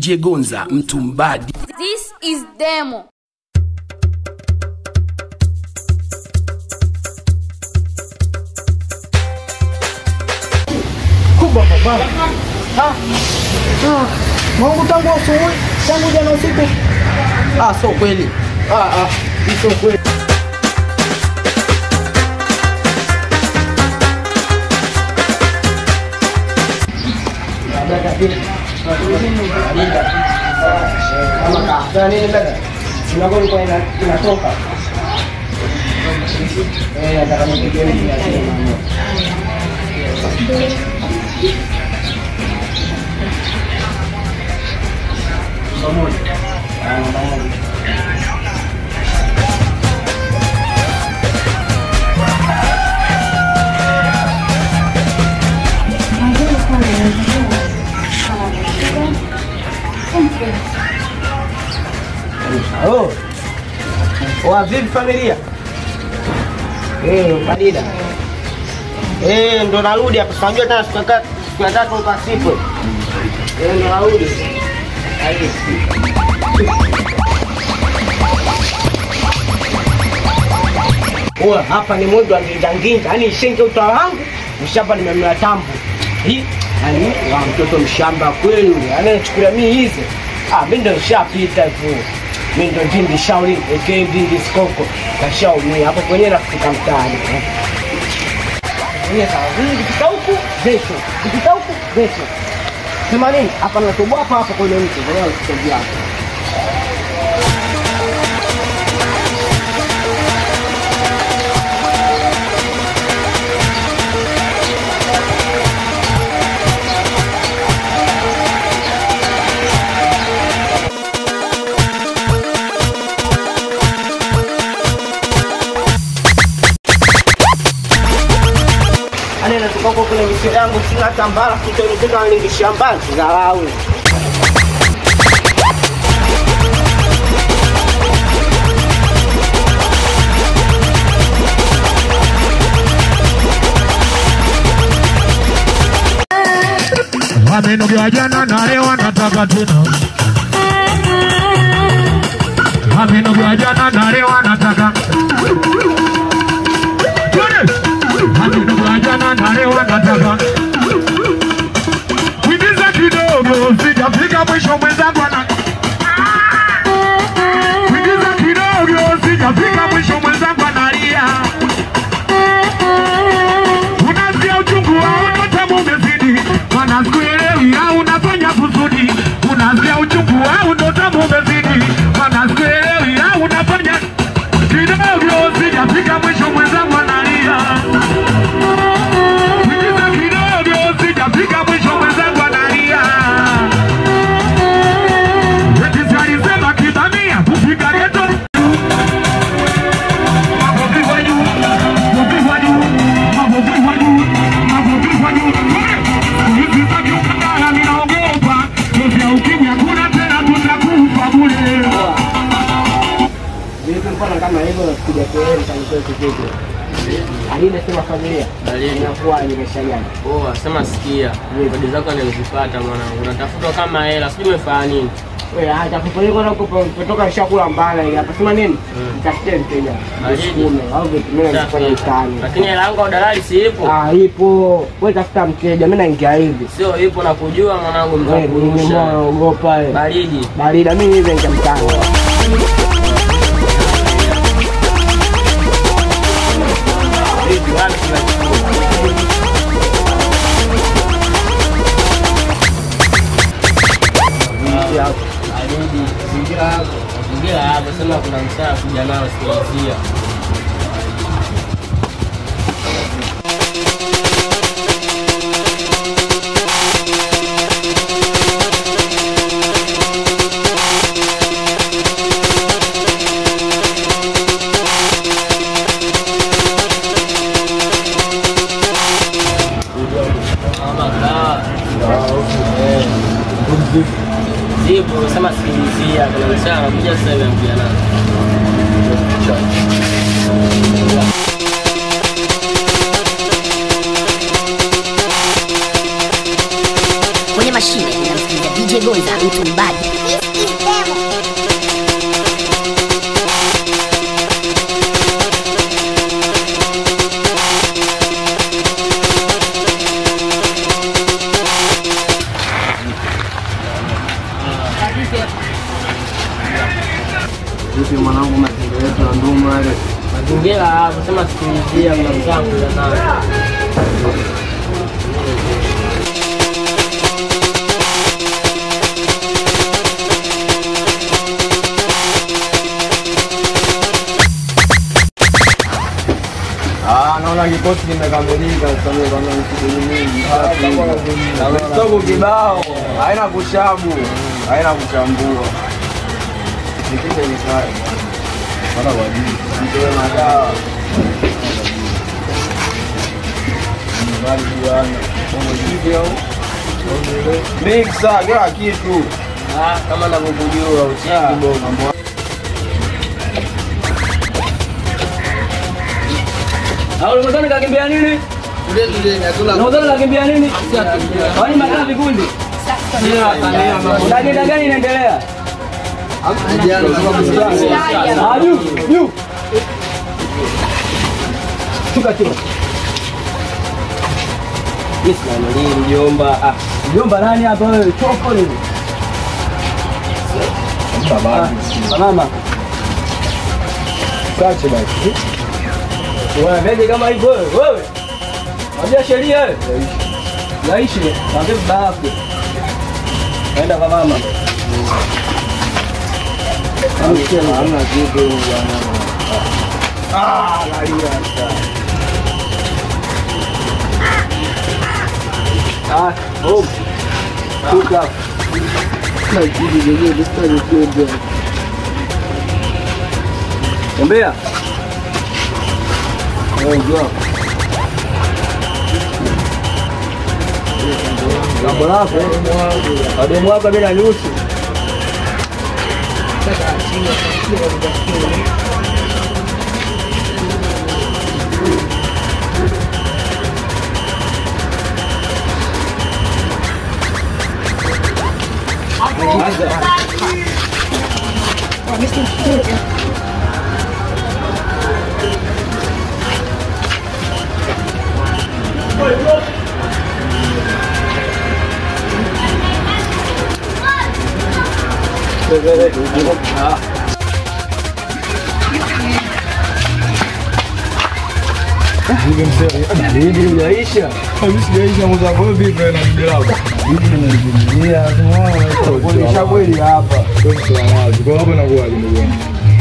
DJ Gonza Mtumbadi. This is demo. Kubwa baba. Mungu tangu asubuhi, tangu jana usiku. Sio kweli. Sio kweli. Inatoka. Nataka nipige vipi familia? Badida. Ndo narudi hapa. Tunajua tena siku ya tatu ukasipo. Ndo narudi. Hapa ni moja nginga. Yaani shinge utawa wangu, mshamba nimemea tambu. Yaani mtoto mshamba kweli yule. Anachukulia mimi hizi. Mimi ndo nishapita hivyo. Mimi ndo ndindi shauri, ndindi skoko. Kashauri hapo kwenye nafika mtaani. Sawa, nikipita huku, kesho. Nikipita huku, kesho. Sema nini? Hapa natoboa hapa kwenye mtu. Wewe usitobia hapo. Kwa kule misi yangu sina tambara kutoka ningi shambani dharau. Wamenogewa jana na leo wanataka tena. Wamenogewa jana na leo wanataka. Wajana na leo wanataka kuingiza kidogo, sijafika mwisho mwenzangu ana kuingiza kidogo, sijafika mwisho mwenzangu analia. Unasikia uchungu au utamu umezidi, wanasikuelewi au unafanya kusudi. Unasikia uchungu au utamu umezidi, wanasikuelewi au unafanya kidogo, sijafika mwisho mwenzangu analia. Fika mwisho mwenzangu analia. Wetisi alisema kibamia kupiga geto. Mabovi wa juu, mabovi wa juu, mabovi wa juu, mabovi wa juu. Hivi sasa ukatala ninaogopa. Kwa ukimya kuna tena tutakufa bure. Nilikuwa kama hivyo kuja kelele kanitoe kidogo. Alina sema familia. Inakuwa nimeshajana. Sema sikia. Bodi zako nilizipata mwanangu. Unatafuta kama hela, sijui umefanya nini. Wewe hata kupeleka na kutoka shakula mbala ile. Hapa sema nini? Nitafutie mteja. Nikume au vipi mimi nafanya mtaani. Lakini hela yangu dalali si ipo. Ipo. Wewe tafuta mteja, mimi naingia hivi. Sio ipo na kujua mwanangu mtakurusha. Naogopa Baridi. Baridi mimi hivi nje mtaani. Zingira hapo sema kuna msaa kuja nao sikilizia. Zipo sema sikilizia kuna msaa anakuja sasa hivi anakuja nao. Kwenye mashine inamsikiliza DJ Kigoza mtu mbadi. Vipi mwanangu, mazingira yetu ya Nduma yale? Mazingira hapo sema sikilizia mzangu sana. Naona kikosi kimekamilika sasa, kama mtu mingi soko kibao, haina kushabu, haina kuchambua. Nikije ni sawa. Bora wajibu. Ndio madawa. Mbali bwana. Mbona hivi mixa kila kitu. Kama ninavyojua ucheki bongo. Unadhani kakimbia nini? Unadhani kakimbia nini? Kwani makaa vikundi? Dada gani inaendelea? Juu. Tuka. Mimi sina mjomba. Mjomba nani hapa wewe? Choko nini? Mama. Kache basi. Wewe mende kama hivyo wewe. Unajua sheria wewe? Yaishi. Kaambia baba yako. Naenda kwa mama. Hamna kitu bwana. Lalia sasa. Tuka. Na kitu yenyewe bistani kwenda. Tembea. Njoo. Jambo lako. Hadi mwaka bila nusu. Hivi unaisha? Mimi sijaisha mwanzo kwa vipi na mjao. Hivi nimelivumilia kuonyesha kweli hapa. Kwa hapo na kwa ndugu yangu.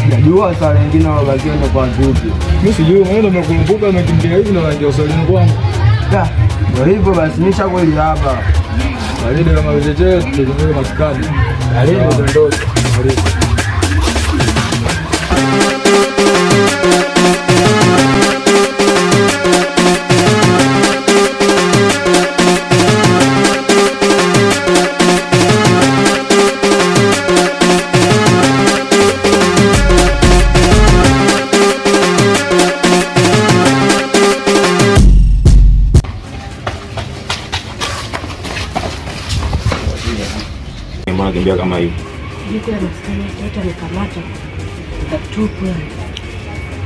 Najua saa nyingine wabakiona kwa vipi. Mimi sijui mwenyewe nimekumbuka nimekimbia hivi na naingia usalini kwangu. Ndio hivyo basi nisha kweli hapa. Baridi kama vicheche tulizoea maskani. Baridi dondoka. Baridi. Mbona kimbia kama hivi? Niko na msichana wote amekamata tupu.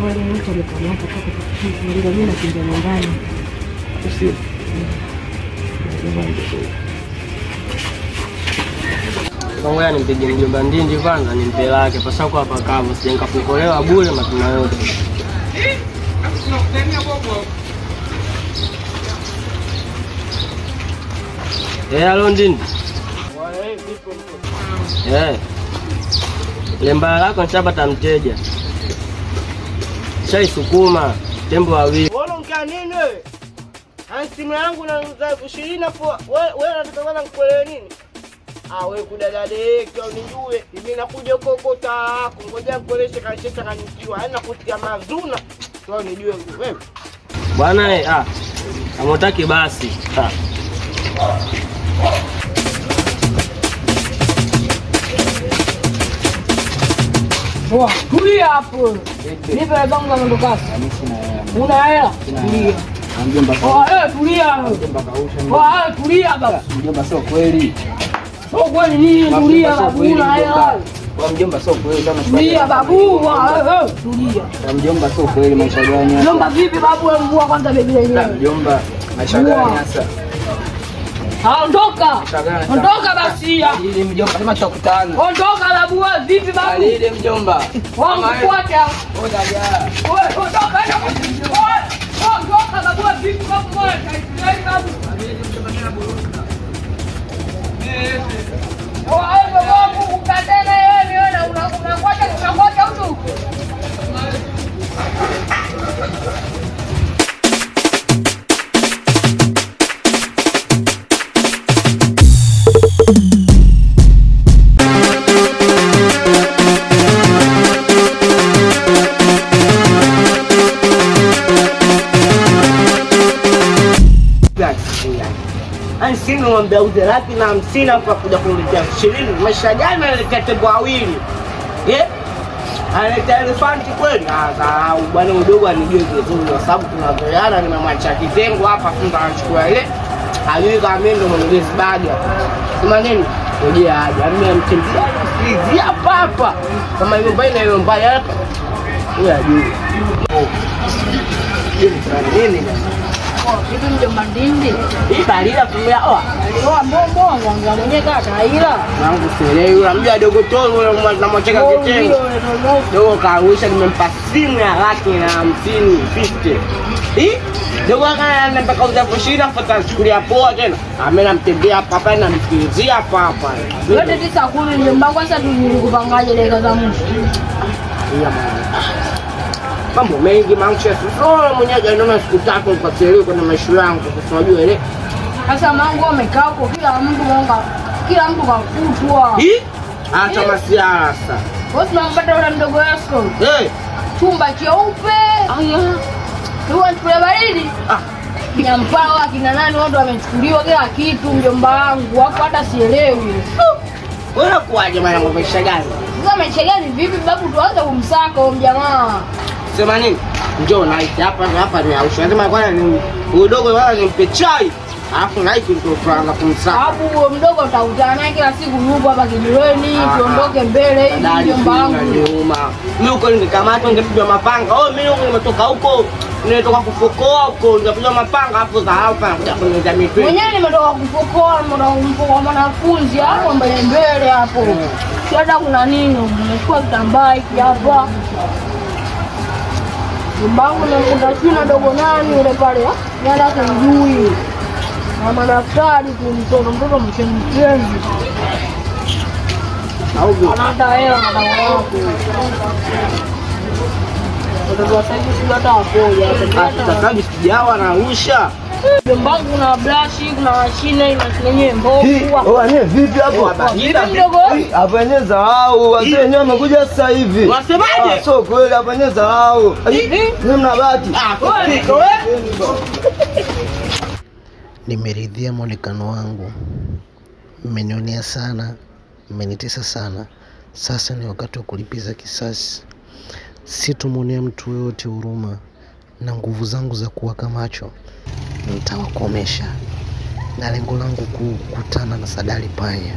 Wale wote amekamata kwa tupu. Ndio mimi nakimbia nyumbani. Sio. Ngoja nimpige mjomba Ndindi kwanza nimpe lake pasako hapa kavu sije nikafukolewa bure matuna yote. Halo Ndindi. Lemba lako nishapata mteja. Chai sukuma, tembo wawili. Wewe unaongea nini wewe? Simu yangu na 20 hapo. Wewe unataka kwanza nikuelewe nini? Wewe kudadadeki au nijue. Mimi nakuja huko taako. Ngoja nikueleshe kanisheta kanijua. Yaani nakutia mazuna. Wewe nijue wewe. Bwana kama utaki basi. Tulia hapo. Nipe bango ndo kasi. Una hela? Tulia. Mjomba tulia. Tulia baba. Mjomba sio kweli. Sio kweli nini? Tulia babu na haya. Kwa mjomba sio kweli kama Tulia babu. Tulia. Kwa mjomba sio kweli maisha gani? Mjomba vipi babu? Mvua kwanza begi lenyewe. Mjomba maisha gani sasa? Ondoka. Ondoka basi. Ili mjomba kama tutakutana. Ondoka babu, vipi babu? Ili mjomba. Wangufuata. Oda ya. Wewe ondoka. Ondoka babu, vipi babu? Babu. Wewe babu ukatana yeye unakwata huko. Sina ng'ombe uze laki na 50 hapa kuja kuniletea 20. Maisha gani analetea tembo wawili? Analetea elefanti kweli? Sasa bwana mdogo anijue vizuri kwa sababu tunazoeana, nimemwacha kitengo hapa funga anachukua ile. Hajui kama mimi ndo mwenye baga. Sema nini? Ngoja aje. Mimi mtembea hizi hapa. Kama hiyo mbaya hiyo mbaya hapa. Wewe ajui. Nini? Hivi mjomba ndindi. Hii barida tumea Mbona nganga mwenyewe kaka ila. Nangu sielewi, unamjua dogo tolo yule namwacheka kitengo. Dogo kawisha nimempa simu ya laki na 50. Dogo kana mpaka uzaposhira futa chukulia poa tena. Amena mtembea hapa na msikilizia hapa. Yote 9 kuni mjomba kwanza tulikupangaje dakika za mwisho. Mambo mengi Manchester. Mwenyewe ndio siku 3 nipatielewe kwa maisha yangu kwa sababu ile. Sasa mangu amekaa huko kila mtu kafutwa. Acha masiara sasa. Wewe unampata yule mdogo wako. Chumba cheupe. Huwa tukule baridi. Nyampao akina nani watu wamechukuliwa kila kitu mjomba wangu. Hapo hata sielewi. Wewe kuaje mara maisha gani? Sasa maisha gani vipi babu tuanze kumsaka huyo mjamaa. Sema nini? Njoo naiti hapa ni ausha. Nasema kwanza ni udogo wala nimpe chai. Alafu naiti ndio tuanza kumsaka. Hapo mdogo utakutana naye kila siku yupo hapa kijireni, tuondoke mbele hivi mjomba wangu. Mimi uko ningekamata ningepigwa mapanga. Mimi huko nimetoka huko. Nimetoka kufokoa huko, ningepigwa mapanga hapo za hapa kuja kuniza mitwe. Mwenyewe nimetoka kufokoa, nimetoka mwanafunzi hapo mbele hapo. Hata kuna nini? Nimechukua kitambaa hiki hapa. Mbangu na mkutachina dogo nani ule pale yala kumjui na madaftari kumtoto mchenzi au anata hela na wako ndio sasa hivi hata hapo sasa sijawa na rusha mbangu na brush kuna mashine yenyewe mbovu wewe vipi hapo hapa yenyewe zao wazee wenyewe wamekuja sasa hivi unasemaje sio kweli hapa yenyewe zao ni mnabati Nimeridhia muonekano wangu, mmenionea sana, mmenitesa sana. Sasa ni wakati wa kulipiza kisasi. Sitomwonea mtu yoyote huruma, na nguvu zangu za kuwaka macho nitawakomesha, na lengo langu kukutana na Sadali Panya.